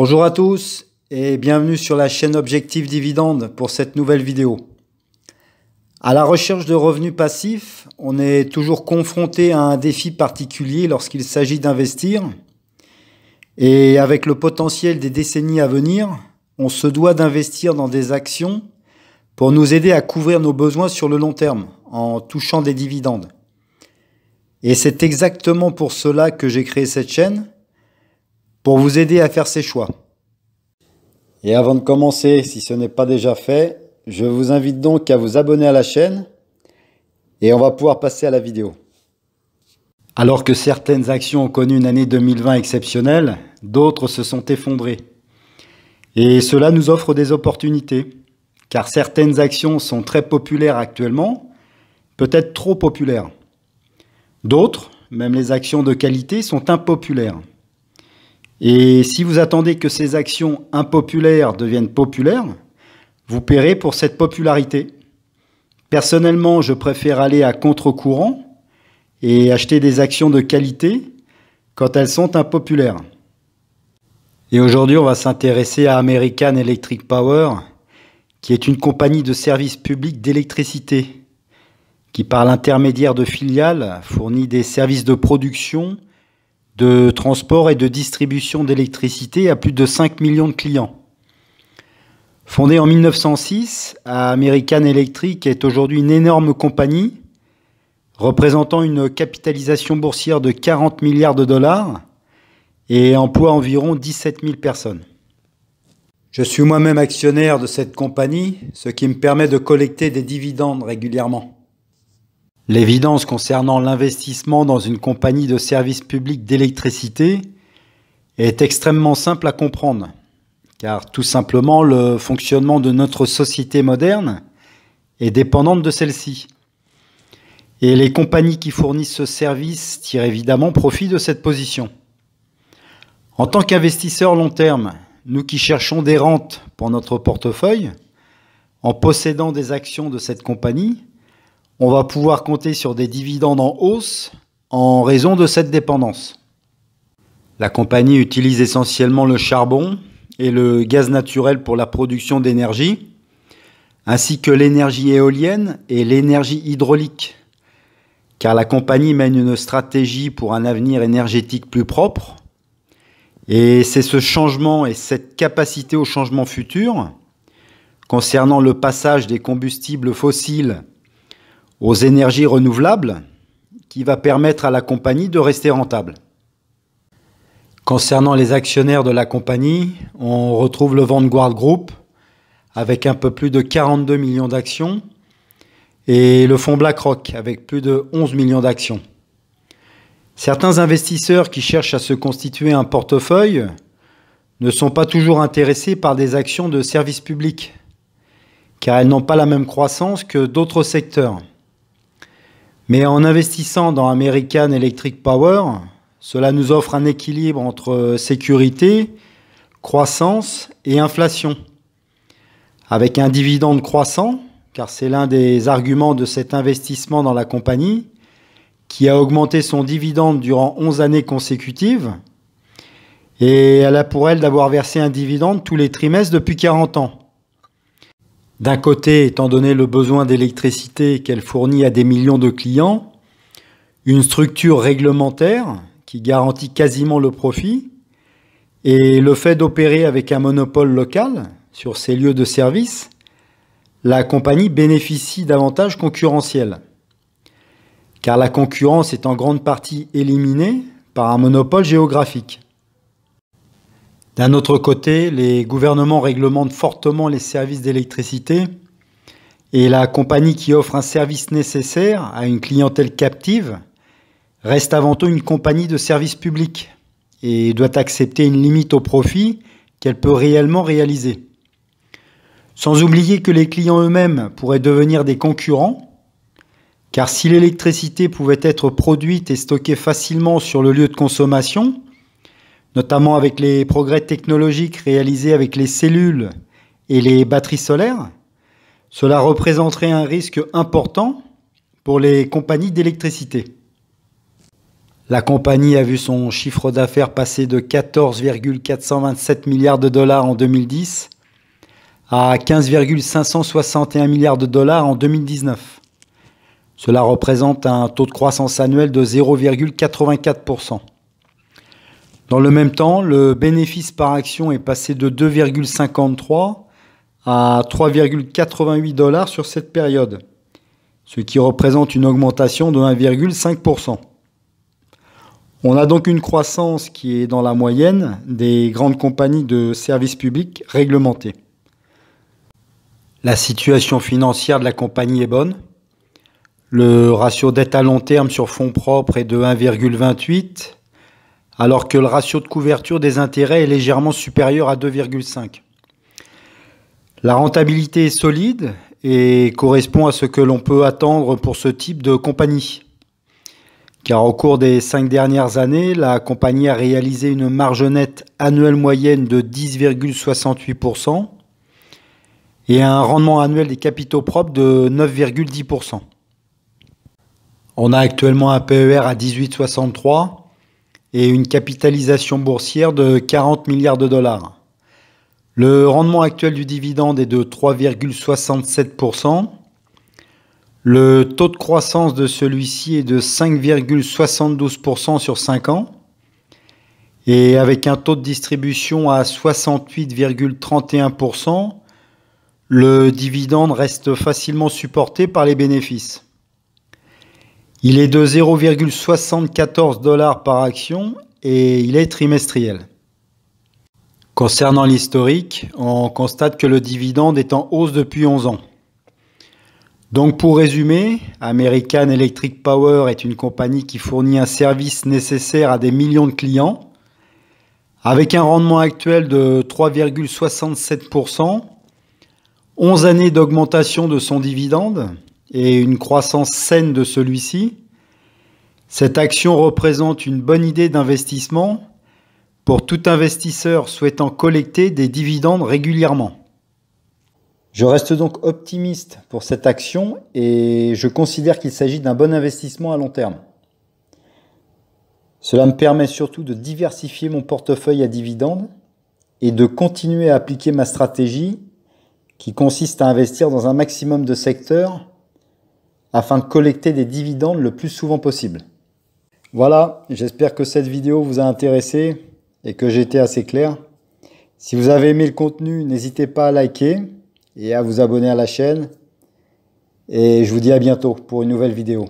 Bonjour à tous et bienvenue sur la chaîne Objectif Dividende pour cette nouvelle vidéo. À la recherche de revenus passifs, on est toujours confronté à un défi particulier lorsqu'il s'agit d'investir. Et avec le potentiel des décennies à venir, on se doit d'investir dans des actions pour nous aider à couvrir nos besoins sur le long terme en touchant des dividendes. Et c'est exactement pour cela que j'ai créé cette chaîne, pour vous aider à faire ces choix. Et avant de commencer, si ce n'est pas déjà fait, je vous invite donc à vous abonner à la chaîne et on va pouvoir passer à la vidéo. Alors que certaines actions ont connu une année 2020 exceptionnelle, d'autres se sont effondrées. Et cela nous offre des opportunités, car certaines actions sont très populaires actuellement, peut-être trop populaires. D'autres, même les actions de qualité, sont impopulaires. Et si vous attendez que ces actions impopulaires deviennent populaires, vous paierez pour cette popularité. Personnellement, je préfère aller à contre-courant et acheter des actions de qualité quand elles sont impopulaires. Et aujourd'hui, on va s'intéresser à American Electric Power, qui est une compagnie de services publics d'électricité, qui par l'intermédiaire de filiales fournit des services de production, de transport et de distribution d'électricité à plus de 5 millions de clients. Fondée en 1906, American Electric est aujourd'hui une énorme compagnie représentant une capitalisation boursière de 40 milliards de dollars et emploie environ 17 000 personnes. Je suis moi-même actionnaire de cette compagnie, ce qui me permet de collecter des dividendes régulièrement. L'évidence concernant l'investissement dans une compagnie de services publics d'électricité est extrêmement simple à comprendre, car tout simplement le fonctionnement de notre société moderne est dépendante de celle-ci. Et les compagnies qui fournissent ce service tirent évidemment profit de cette position. En tant qu'investisseurs long terme, nous qui cherchons des rentes pour notre portefeuille, en possédant des actions de cette compagnie, on va pouvoir compter sur des dividendes en hausse en raison de cette dépendance. La compagnie utilise essentiellement le charbon et le gaz naturel pour la production d'énergie, ainsi que l'énergie éolienne et l'énergie hydraulique, car la compagnie mène une stratégie pour un avenir énergétique plus propre, et c'est ce changement et cette capacité au changement futur, concernant le passage des combustibles fossiles aux énergies renouvelables, qui va permettre à la compagnie de rester rentable. Concernant les actionnaires de la compagnie, on retrouve le Vanguard Group avec un peu plus de 42 millions d'actions et le fonds BlackRock avec plus de 11 millions d'actions. Certains investisseurs qui cherchent à se constituer un portefeuille ne sont pas toujours intéressés par des actions de services publics, car elles n'ont pas la même croissance que d'autres secteurs. Mais en investissant dans American Electric Power, cela nous offre un équilibre entre sécurité, croissance et inflation. Avec un dividende croissant, car c'est l'un des arguments de cet investissement dans la compagnie, qui a augmenté son dividende durant 11 années consécutives, et elle a pour elle d'avoir versé un dividende tous les trimestres depuis 40 ans. D'un côté, étant donné le besoin d'électricité qu'elle fournit à des millions de clients, une structure réglementaire qui garantit quasiment le profit, et le fait d'opérer avec un monopole local sur ses lieux de service, la compagnie bénéficie d'avantages concurrentiels. Car la concurrence est en grande partie éliminée par un monopole géographique. D'un autre côté, les gouvernements réglementent fortement les services d'électricité et la compagnie qui offre un service nécessaire à une clientèle captive reste avant tout une compagnie de service public et doit accepter une limite au profit qu'elle peut réellement réaliser. Sans oublier que les clients eux-mêmes pourraient devenir des concurrents, car si l'électricité pouvait être produite et stockée facilement sur le lieu de consommation, notamment avec les progrès technologiques réalisés avec les cellules et les batteries solaires, cela représenterait un risque important pour les compagnies d'électricité. La compagnie a vu son chiffre d'affaires passer de 14,427 milliards de dollars en 2010 à 15,561 milliards de dollars en 2019. Cela représente un taux de croissance annuel de 0,84%. Dans le même temps, le bénéfice par action est passé de 2,53 à 3,88 dollars sur cette période, ce qui représente une augmentation de 1,5%. On a donc une croissance qui est dans la moyenne des grandes compagnies de services publics réglementés. La situation financière de la compagnie est bonne. Le ratio dette à long terme sur fonds propres est de 1,28, alors que le ratio de couverture des intérêts est légèrement supérieur à 2,5. La rentabilité est solide et correspond à ce que l'on peut attendre pour ce type de compagnie. Car au cours des 5 dernières années, la compagnie a réalisé une marge nette annuelle moyenne de 10,68% et un rendement annuel des capitaux propres de 9,10%. On a actuellement un PER à 18,63 et une capitalisation boursière de 40 milliards de dollars. Le rendement actuel du dividende est de 3,67%. Le taux de croissance de celui-ci est de 5,72% sur 5 ans. Et avec un taux de distribution à 68,31%, le dividende reste facilement supporté par les bénéfices. Il est de 0,74 dollars par action et il est trimestriel. Concernant l'historique, on constate que le dividende est en hausse depuis 11 ans. Donc pour résumer, American Electric Power est une compagnie qui fournit un service nécessaire à des millions de clients, avec un rendement actuel de 3,67%, 11 années d'augmentation de son dividende et une croissance saine de celui-ci. Cette action représente une bonne idée d'investissement pour tout investisseur souhaitant collecter des dividendes régulièrement. Je reste donc optimiste pour cette action et je considère qu'il s'agit d'un bon investissement à long terme. Cela me permet surtout de diversifier mon portefeuille à dividendes et de continuer à appliquer ma stratégie qui consiste à investir dans un maximum de secteurs afin de collecter des dividendes le plus souvent possible. Voilà, j'espère que cette vidéo vous a intéressé et que j'ai été assez clair. Si vous avez aimé le contenu, n'hésitez pas à liker et à vous abonner à la chaîne. Et je vous dis à bientôt pour une nouvelle vidéo.